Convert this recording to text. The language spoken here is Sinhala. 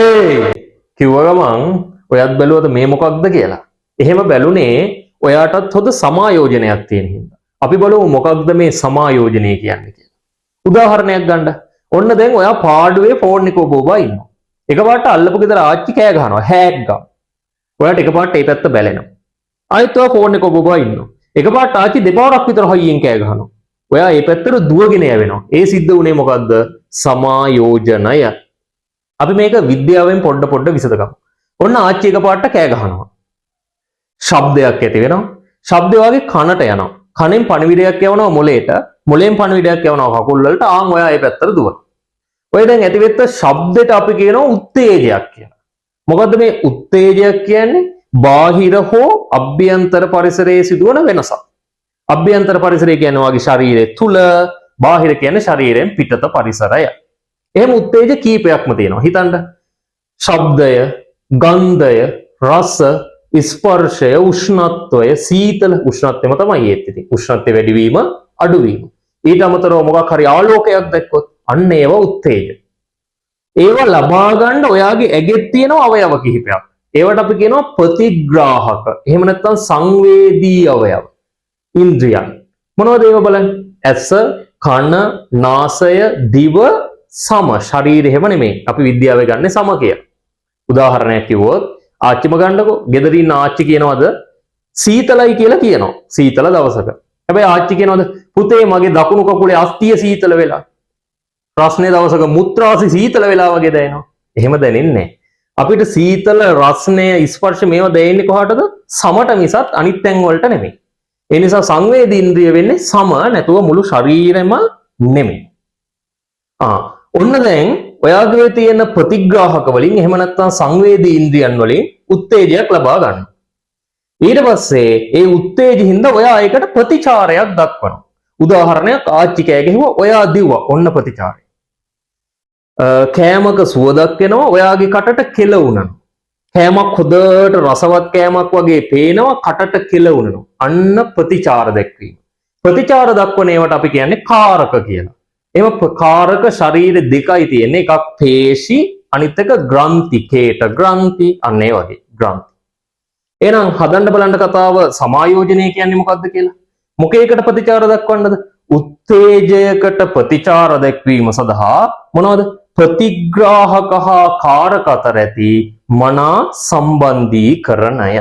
ඒ කිව්ව ගමන් ඔයත් බැලුවද මේ මොකක්ද කියලා. එහෙම බැලුනේ ඔයාටත් හොඳ සමායෝජනයක් තියෙන හින්දා. අපි බලමු මොකක්ද මේ සමායෝජනය කියන්නේ කියලා. උදාහරණයක් ගන්න. ඔන්න දැන් ඔයා පාඩුවේ ෆෝන් එක ඔබ ඉන්නවා. එකපාරට අල්ලපු ගෙදර ආච්චි කෑ ගහනවා හැක් ගාන. ඔයාට එකපාරට ඒ පැත්ත බැලෙනවා. ආයෙත් ඔයා ෆෝන් එක ඔබ ඉන්නවා. එකපාරට ආච්චි දෙපාරක් විතර හයියෙන් කෑ ගහනවා. ඔයා ඒ පැත්තට දුවගෙන යවෙනවා. ඒ සිද්ධ වුණේ මොකද්ද? සමායෝජනය. අපි මේක විද්‍යාවෙන් පොඩ්ඩ විසඳගමු. ඔන්න ආච්චි එකපාරට කෑ ගහනවා. ශබ්දයක් ඇති වෙනවා. ශබ්දය වගේ කනට යනවා. කනෙන් පණිවිඩයක් යවනවා මොලේට. මොලෙන් පණිවිඩයක් යවනවා කකුල් වලට. ආන් ඔයා ඒ පැත්තට දුවනවා. ඔය දැන් ඇතිවෙච්ච ශබ්දෙට අපි කියනවා උත්තේජයක් කියලා. මොකද්ද මේ උත්තේජයක් කියන්නේ? බාහිර හෝ අභ්‍යන්තර පරිසරයේ සිදුවන වෙනසක්. අභ්‍යන්තර පරිසරය කියන්නේ වගේ ශරීරය තුල, බාහිර කියන්නේ ශරීරයෙන් පිටත පරිසරය. එහෙම උත්තේජ කීපයක්ම තියෙනවා. හිතන්න. ශබ්දය, ගන්ධය, රස, ස්පර්ශය, උෂ්ණත්වය, සීතල උෂ්ණත්වයම තමයි ඒත් ඉතින්. උෂ්ණත්වය වැඩිවීම, අඩුවීම. ඊට අමතරව මොකක් හරි ආලෝකයක් දැක්කොත් අන්න ඒවා උත්තේජ. ඒවා ලබා ගන්න ඔයාගේ ඇගෙත් තියෙන අවයව කිහිපයක්. ඒවට අපි කියනවා ප්‍රතිග්‍රාහක. එහෙම නැත්නම් සංවේදී අවයව. ඉන්ද්‍රියන්. මොනවද ඒව බලන්න? ඇස, කන, නාසය, දිව, සම. ශරීරය හැම නෙමෙයි. අපි විද්‍යාවේ ගන්න සම කියලා. උදාහරණයක් කිව්වොත් ආච්චිම ගන්නකො. ගෙදර ඉන්න ආච්චි කියනවද සීතලයි කියලා කියනවා. සීතල දවසක. හැබැයි ආච්චි කියනවද පුතේ මගේ දකුණු කකුලේ අස්තිය සීතල වෙලා. රස්නේ දවසක මුත්‍රාසි සීතල වෙලා වගේ දැනෙනවා. එහෙම දැනෙන්නේ නැහැ. අපිට සීතල, රස්නය, ස්පර්ශ මේවා දැනෙන්නේ කොහටද? සමට මිසත් අනිත් තැන් වලට නෙමෙයි. ඒ නිසා සංවේදී ඉන්ද්‍රිය වෙන්නේ සම නැතුව මුළු ශරීරෙම නෙමෙයි. ඔන්න දැන් ඔයාගේ තියෙන ප්‍රතිග්‍රාහක වලින් එහෙම නැත්නම් සංවේදී ඉන්ද්‍රියන් වලින් උත්තේජයක් ලබා ගන්න. ඊට පස්සේ ඒ උත්තේජින්ද ඔයා ඒකට ප්‍රතිචාරයක් දක්වනවා. උදාහරණයක් ආච්චි කෑ ගැහුවා ඔයා දිව්වා. ඔන්න ප්‍රතිචාරය. කෑමක සුවඳක් එනවා ඔයාගේ කටට කෙල වුණනවා. කෑමක් හොඳට රසවත් කෑමක් වගේ පේනවා කටට කෙල වුණනවා. අන්න ප්‍රතිචාර දැක්වීම. ප්‍රතිචාර දක්වන ඒවට අපි කියන්නේ කාරක කියලා. එහෙම කාරක ශරීර දෙකයි තියෙන්නේ. එකක් පේශි අනිත් එක ග්‍රන්ථි. කේට ග්‍රන්ථි අන්න ඒ වගේ ග්‍රන්ථි. එහෙනම් හදන්න බලන්න කතාව සමායෝජනය කියන්නේ මොකක්ද කියලා. මොකේකට ප්‍රතිචාර දක්වන්නද? උත්තේජයකට ප්‍රතිචාර දැක්වීම සඳහා මොනවද? ප්‍රතිග්‍රාහක හා කාරක අතර ඇති මනා සම්බන්ධීකරණය.